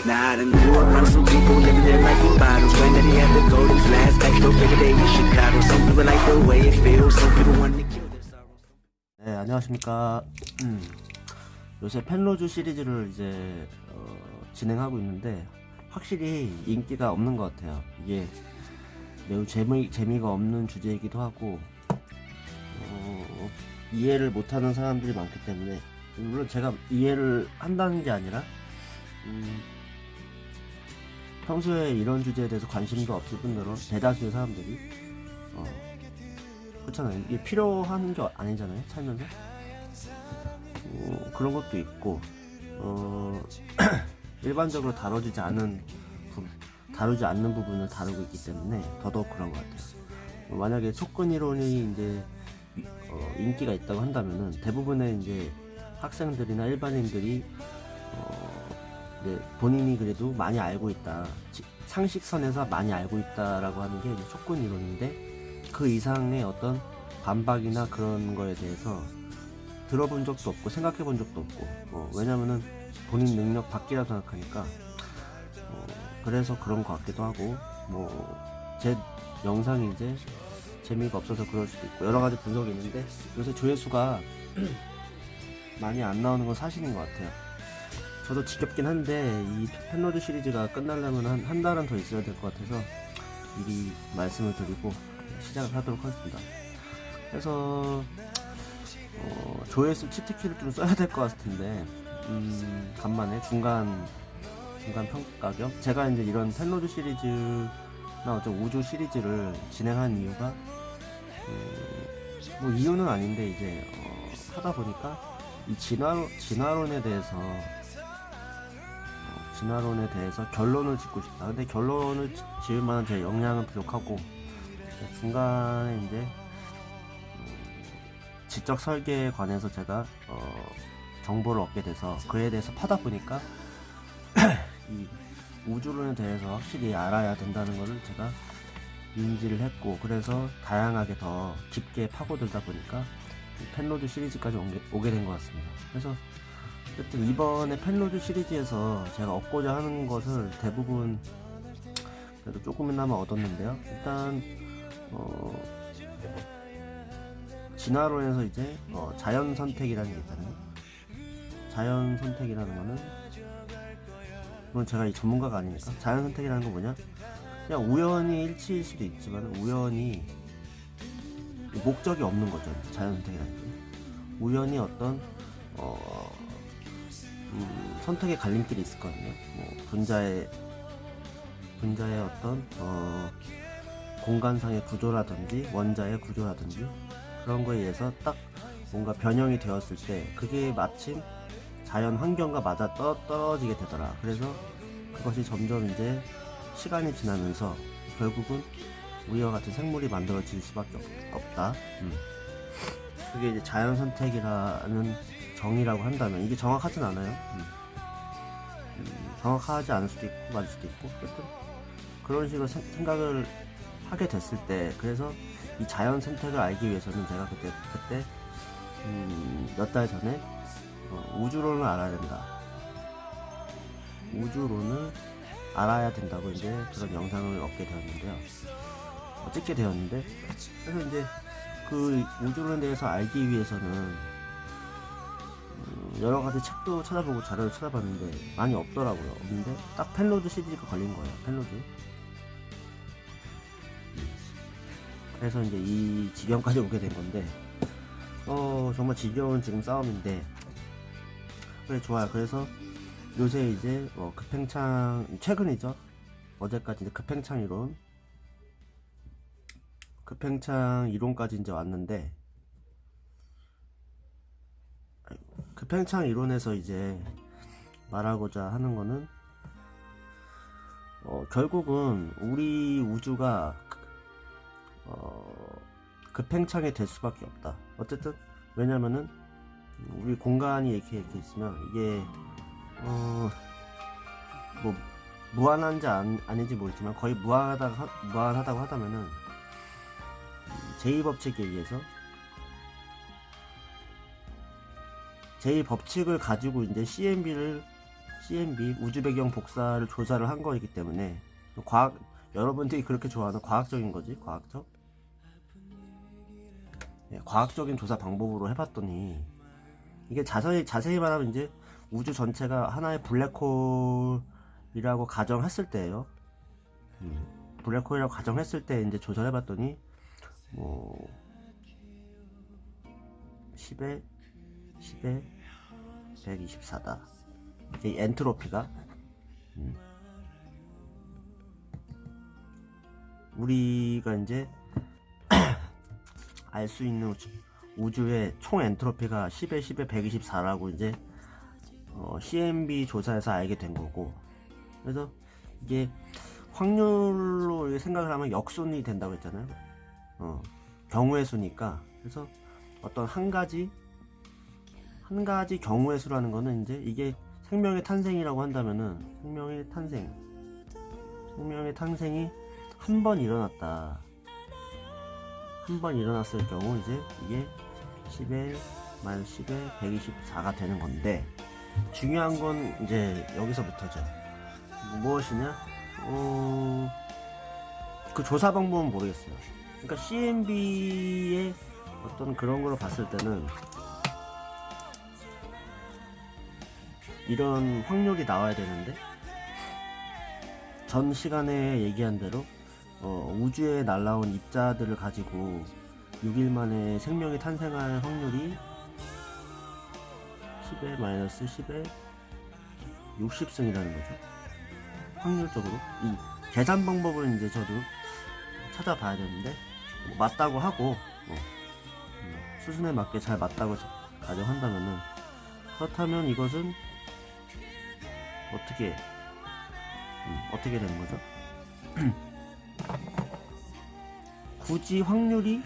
Now I done grew up on some people living their life in bottles. Granddaddy had the golden flask, back door every day in Chicago. Some people like the way it feels, some people want to kill their sorrows. 네, 안녕하십니까. 요새 펜로즈 시리즈를 이제 진행하고 있는데 확실히 인기가 없는 것 같아요. 이게 매우 재미가 없는 주제이기도 하고 이해를 못하는 사람들이 많기 때문에, 물론 제가 이해를 한다는 게 아니라 평소에 이런 주제에 대해서 관심도 없을 뿐더러 대다수의 사람들이 그렇잖아요. 이게 필요한 게 아니잖아요, 살면서. 그런 것도 있고 일반적으로 다루지 않는 부분을 다루고 있기 때문에 더더욱 그런 것 같아요. 만약에 촉근 이론이 이제 인기가 있다고 한다면은 대부분의 이제 학생들이나 일반인들이 본인이 그래도 많이 알고 있다, 상식선에서 많이 알고 있다라고 하는 게 이제 촉근 이론인데, 그 이상의 어떤 반박이나 그런 거에 대해서 들어본 적도 없고 생각해 본 적도 없고, 왜냐면은 본인 능력 밖이라고 생각하니까 그래서 그런 것 같기도 하고, 제 영상이 이제 재미가 없어서 그럴 수도 있고 여러 가지 분석이 있는데, 요새 조회수가 많이 안 나오는 건 사실인 것 같아요. 저도 지겹긴 한데 이 펜로즈 시리즈가 끝나려면 한 달은 더 있어야 될 것 같아서 미리 말씀을 드리고 시작을 하도록 하겠습니다. 그래서 조회수 치트키를 좀 써야 될 것 같을 텐데, 간만에 중간 평가 겸 제가 이제 이런 펜로즈 시리즈나 어떤 우주 시리즈를 진행한 이유가 이유는 아닌데 이제 하다 보니까 이 진화론에 대해서 결론을 짓고 싶다. 근데 결론을 지을 만한 제 역량은 부족하고, 중간에 이제 지적 설계에 관해서 제가 정보를 얻게 돼서 그에 대해서 파다 보니까 이 우주론에 대해서 확실히 알아야 된다는 것을 제가 인지를 했고, 그래서 다양하게 더 깊게 파고들다 보니까 펜로즈 시리즈까지 오게 된 것 같습니다. 그래서 어쨌든 이번에 펜로즈 시리즈에서 제가 얻고자 하는 것을 대부분 그래도 조금이나마 얻었는데요. 일단 진화론에서 이제 자연 선택이라는 게 있잖아요. 자연 선택이라는 거는, 물론 제가 이 전문가가 아니니까, 자연 선택이라는 건 뭐냐, 그냥 우연히 일치일 수도 있지만 우연히 목적이 없는 거죠. 자연 선택이라는 게 우연히 어떤 선택의 갈림길이 있을 거거든요. 분자의 어떤 공간상의 구조라든지 원자의 구조라든지 그런 거에 의해서 딱 뭔가 변형이 되었을 때 그게 마침 자연 환경과 맞아 떨어지게 되더라. 그래서 그것이 점점 이제 시간이 지나면서 결국은 우리와 같은 생물이 만들어질 수밖에 없다. 그게 이제 자연 선택이라는 정의라고 한다면, 이게 정확하진 않아요. 정확하지 않을 수도 있고 맞을 수도 있고, 어쨌든 그런 식으로 생각을 하게 됐을 때, 그래서 이 자연 선택을 알기 위해서는 제가 그때 몇 달 전에 우주론을 알아야 된다, 우주론을 알아야 된다고 이제 그런 영상을 찍게 되었는데, 그래서 이제 그 우주론에 대해서 알기 위해서는 여러 가지 책도 찾아보고 자료를 찾아봤는데 많이 없더라고요. 없는데 딱 펜로즈 시리즈가 걸린 거예요. 펜로즈. 그래서 이제 이 지경까지 오게 된 건데, 정말 지겨운 지금 싸움인데, 그래 좋아요. 그래서 요새 이제 최근이죠. 어제까지 이제 급팽창 이론까지 이제 왔는데, 급팽창 이론에서 이제 말하고자 하는 거는 결국은 우리 우주가 급팽창이 될 수밖에 없다. 어쨌든 왜냐면은 우리 공간이 이렇게 있으면 이게 무한한지 아닌지 모르지만 거의 무한하다고 하다면은 제2법칙에 의해서 제2법칙을 가지고 이제 CMB를 CMB 우주 배경 복사를 조사를 한 거이기 때문에 여러분들이 그렇게 좋아하는 과학적인 거지, 과학적인 조사 방법으로 해봤더니 이게 자세히 말하면 이제 우주 전체가 하나의 블랙홀이라고 가정했을 때예요. 블랙홀이라고 가정했을 때 이제 조사해봤더니 뭐 10에 124다. 이 엔트로피가 우리가 이제 알 수 있는 우주의 총 엔트로피가 10에 124라고 이제 CMB 조사에서 알게 된 거고, 그래서 이게 확률로 생각을 하면 역순이 된다고 했잖아요. 경우의 수니까. 그래서 어떤 한 가지 경우의 수라는 거는 이제 이게 생명의 탄생이라고 한다면은 생명의 탄생이 한 번 일어났다. 한 번 일어났을 경우 이제 이게 10에 124가 되는 건데, 중요한 건 이제 여기서부터죠. 무엇이냐? 그 조사 방법은 모르겠어요. 그러니까 CMB의 어떤 그런 거로 봤을 때는 이런 확률이 나와야 되는데, 전 시간에 얘기한 대로 우주에 날라온 입자들을 가지고 6일 만에 생명이 탄생할 확률이 10에 10에 60승이라는 거죠. 확률적으로. 이 계산 방법을 이제 저도 찾아봐야 되는데, 맞다고 하고 수준에 맞게 잘 맞다고 가정한다면은, 그렇다면 이것은 어떻게 되는 거죠? 굳이 확률이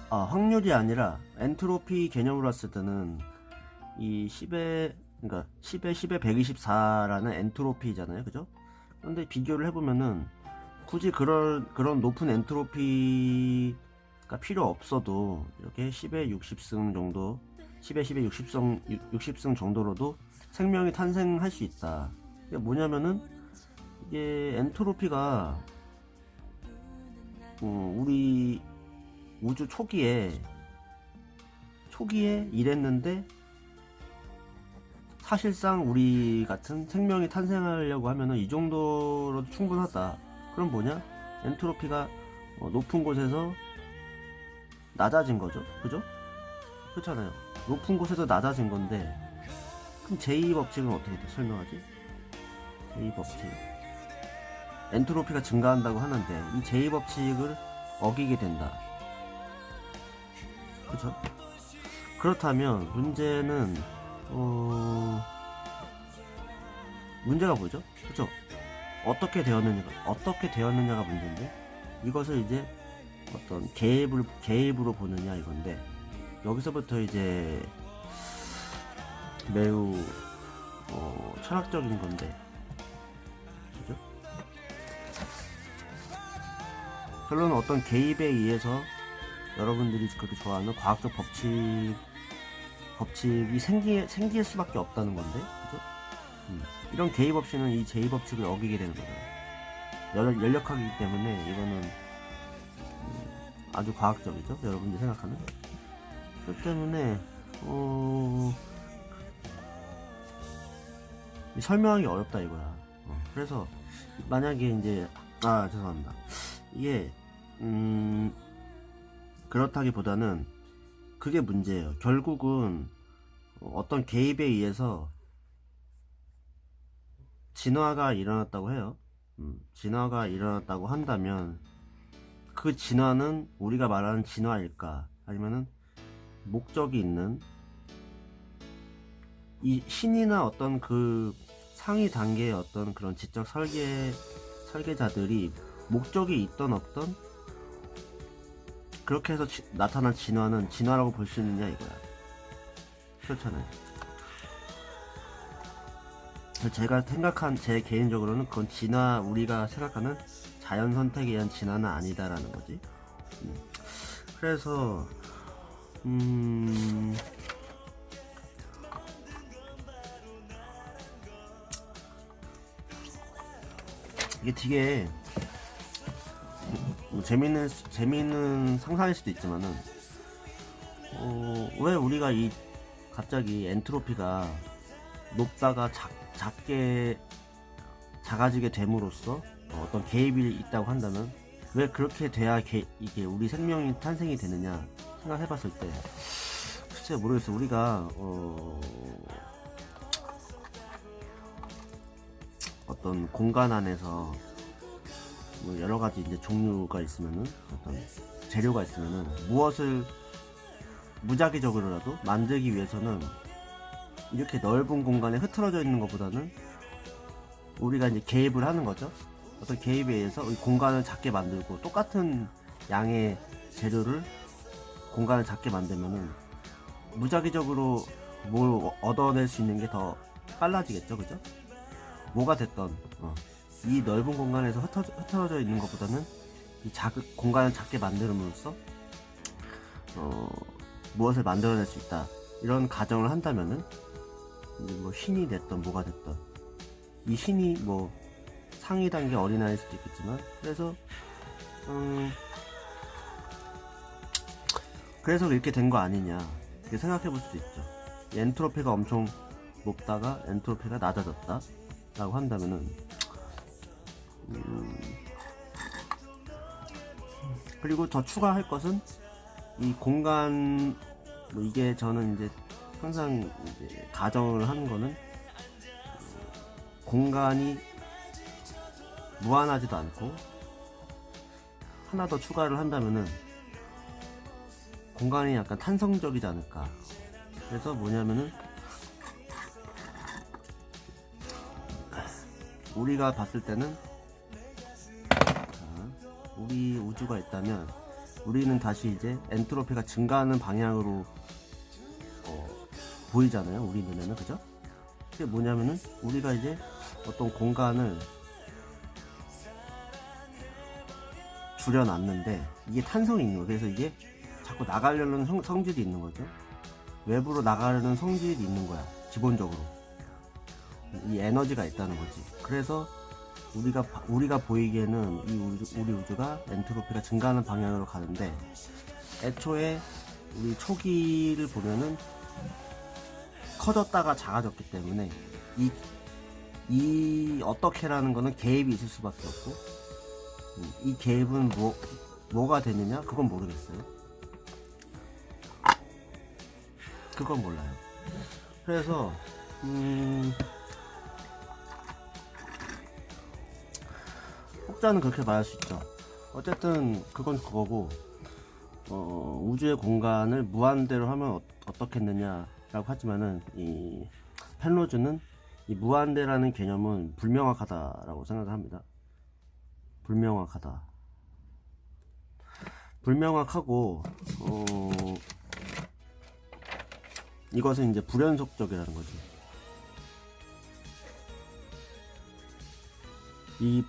확률이 아니라 엔트로피 개념으로 봤을 때는 이 10에 124라는 엔트로피잖아요, 그죠? 그런데 비교를 해보면은 굳이 그런 높은 엔트로피가 필요 없어도 이렇게 10에 60승 정도, 10에 60승 정도로도 생명이 탄생할 수 있다. 이게 뭐냐면은, 이게 엔트로피가 우리 우주 초기에 이랬는데, 사실상 우리 같은 생명이 탄생하려고 하면은 이 정도로도 충분하다. 그럼 뭐냐? 엔트로피가 높은 곳에서 낮아진 거죠, 그죠? 그렇잖아요. 높은 곳에서 낮아진 건데, 그럼 제2법칙은 어떻게 설명하지? 제2법칙. 엔트로피가 증가한다고 하는데 이 제2법칙을 어기게 된다. 그쵸? 그렇다면 문제는 문제가 뭐죠? 그쵸? 어떻게 되었느냐가 문제인데, 이것을 이제 어떤 개입으로 보느냐 이건데, 여기서부터 이제 매우 철학적인 건데, 그죠? 결론은 어떤 개입에 의해서 여러분들이 그렇게 좋아하는 과학적 법칙이 생길 수밖에 없다는 건데, 그죠? 이런 개입 없이는 이 제2법칙을 어기게 되는 거잖아요. 연력학이기 때문에 이거는 아주 과학적이죠, 여러분들이 생각하는. 그렇기 때문에 설명하기 어렵다 이거야. 그래서 만약에 이제 죄송합니다. 이게 그렇다기보다는 그게 문제예요. 결국은 어떤 개입에 의해서 진화가 일어났다고 해요. 진화가 일어났다고 한다면 그 진화는 우리가 말하는 진화일까, 아니면은 목적이 있는 이 신이나 어떤 그 상위 단계의 어떤 그런 지적 설계자들이 목적이 있던 없던 그렇게 해서 나타난 진화는 진화라고 볼 수 있느냐 이거야. 그렇잖아요. 제가 생각한, 제 개인적으로는 그건 우리가 생각하는 자연 선택에 의한 진화는 아니다라는 거지. 그래서 이게 되게 재미있는 상상일 수도 있지만은 왜 우리가 이 갑자기 엔트로피가 높다가 작게 작아지게 됨으로써 어떤 개입이 있다고 한다면 왜 그렇게 돼야 이게 우리 생명이 탄생이 되느냐 생각해봤을 때 글쎄 모르겠어. 우리가 어떤 공간 안에서 뭐 여러 가지 이제 종류가 있으면은 어떤 재료가 있으면은 무엇을 무작위적으로라도 만들기 위해서는 이렇게 넓은 공간에 흐트러져 있는 것보다는 우리가 이제 개입을 하는 거죠. 어떤 개입에 의해서 이 공간을 작게 만들고 똑같은 양의 재료를 공간을 작게 만들면은 무작위적으로 뭘 얻어낼 수 있는 게 더 빨라지겠죠, 그죠? 뭐가 됐던 이 넓은 공간에서 흩어져 있는 것보다는 이 공간을 작게 만들므로써 무엇을 만들어낼 수 있다 이런 가정을 한다면은 이제 뭐 신이 됐던 뭐가 됐던 이 신이 뭐 상위 단계 어린아이일 수도 있겠지만 그래서 이렇게 된 거 아니냐 이렇게 생각해 볼 수도 있죠. 엔트로피가 엄청 높다가 엔트로피가 낮아졌다 라고 한다면은 그리고 더 추가할 것은 이 공간 뭐 이게 저는 이제 항상 이제 가정을 하는 거는 공간이 무한하지도 않고 하나 더 추가를 한다면은 공간이 약간 탄성적이지 않을까. 그래서 뭐냐면은 우리가 봤을 때는 우리 우주가 있다면 우리는 다시 이제 엔트로피가 증가하는 방향으로 보이잖아요, 우리 눈에는. 그죠? 그게 뭐냐면은 우리가 이제 어떤 공간을 줄여놨는데 이게 탄성이 있는 거예요. 그래서 이게 자꾸 나가려는 성질이 있는 거죠. 외부로 나가려는 성질이 있는 거야, 기본적으로. 이 에너지가 있다는 거지. 그래서 우리가 보이기에는 우리 우주가 엔트로피가 증가하는 방향으로 가는데 애초에 우리 초기를 보면은 커졌다가 작아졌기 때문에 이 어떻게라는 거는 개입이 있을 수밖에 없고 이 개입은 뭐가 되느냐 그건 모르겠어요. 그건 몰라요. 그래서 혹자는 그렇게 말할 수 있죠. 어쨌든 그건 그거고 우주의 공간을 무한대로 하면 어떻겠느냐라고 하지만은 이 펜로즈는 이 무한대라는 개념은 불명확하다라고 생각을 합니다. 불명확하고 이것은 이제 불연속적이라는 거지. 이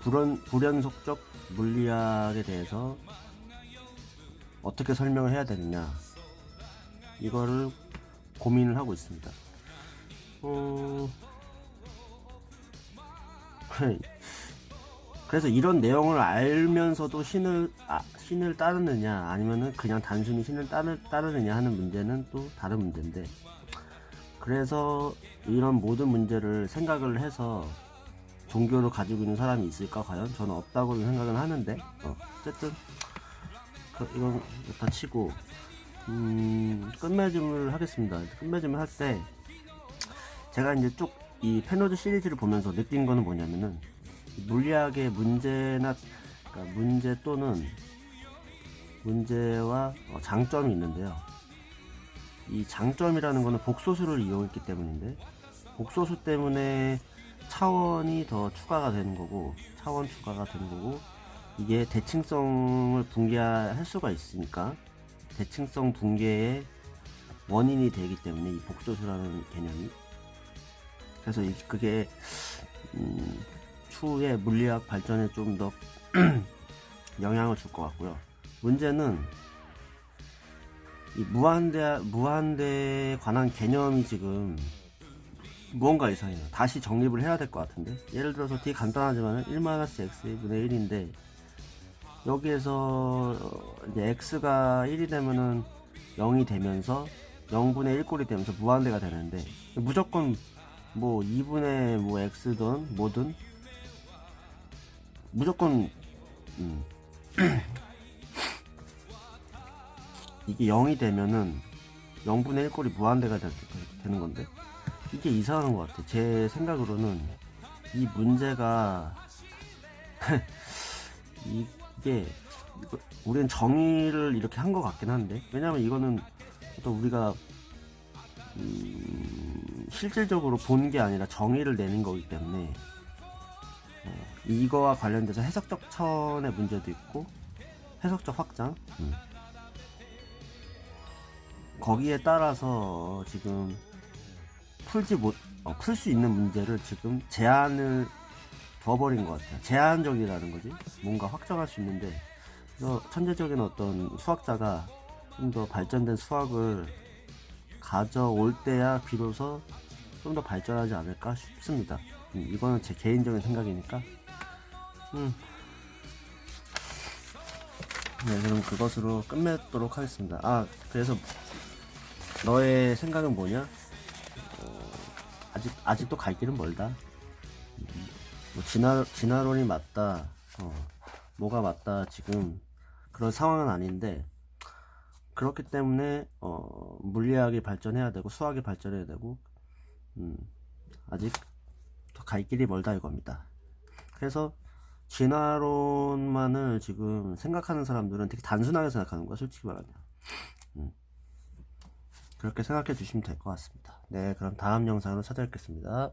불연속적 물리학에 대해서 어떻게 설명을 해야 되느냐 이거를 고민을 하고 있습니다. 그래서 이런 내용을 알면서도 신을 따르느냐 아니면은 그냥 단순히 신을 따르느냐 하는 문제는 또 다른 문제인데, 그래서 이런 모든 문제를 생각을 해서 종교를 가지고 있는 사람이 있을까? 과연 저는 없다고 생각은 하는데 어쨌든 이건 다 치고 끝맺음을 하겠습니다. 끝맺음을 할 때 제가 이제 쭉 이 펜로즈 시리즈를 보면서 느낀 거는 뭐냐면은 물리학의 문제나 그러니까 문제 또는 문제와 장점이 있는데요. 이 장점이라는 거는 복소수를 이용했기 때문인데 복소수 때문에 차원이 더 추가가 되는 거고 차원 추가가 되는 거고 이게 대칭성을 붕괴할 수가 있으니까 대칭성 붕괴의 원인이 되기 때문에 이 복소수라는 개념이, 그래서 그게 추후에 물리학 발전에 좀 더 영향을 줄 것 같고요. 문제는 이 무한대에 관한 개념이 지금 무언가 이상해요. 다시 정립을 해야 될 것 같은데, 예를 들어서 되게 간단하지만 1-x분의 1인데 여기에서 이제 x가 1이 되면은 0이 되면서 0분의 1꼴이 되면서 무한대가 되는데, 무조건 뭐 2분의 뭐 x든 뭐든 무조건 이게 0이 되면은 0분의 1꼴이 무한대가 되는 건데, 이게 이상한 것 같아. 제 생각으로는 이 문제가 이게 우리는 정의를 이렇게 한 것 같긴 한데, 왜냐면 이거는 또 우리가 실질적으로 본 게 아니라 정의를 내는 거기 때문에 이거와 관련돼서 해석적 천의 문제도 있고 해석적 확장, 거기에 따라서 지금 풀 수 있는 문제를 지금 제한을 둬버린 것 같아요. 제한적이라는 거지. 뭔가 확정할 수 있는데, 그래서 천재적인 어떤 수학자가 좀 더 발전된 수학을 가져올 때야 비로소 좀 더 발전하지 않을까 싶습니다. 이거는 제 개인적인 생각이니까. 네, 그럼 그것으로 끝맺도록 하겠습니다. 그래서 너의 생각은 뭐냐? 아직도 갈 길은 멀다. 뭐 진화론이 맞다, 뭐가 맞다, 지금 그런 상황은 아닌데, 그렇기 때문에 물리학이 발전해야 되고 수학이 발전해야 되고, 아직 더 갈 길이 멀다 이겁니다. 그래서 진화론만을 지금 생각하는 사람들은 되게 단순하게 생각하는 거야, 솔직히 말하면. 그렇게 생각해 주시면 될 것 같습니다. 네, 그럼 다음 영상으로 찾아뵙겠습니다.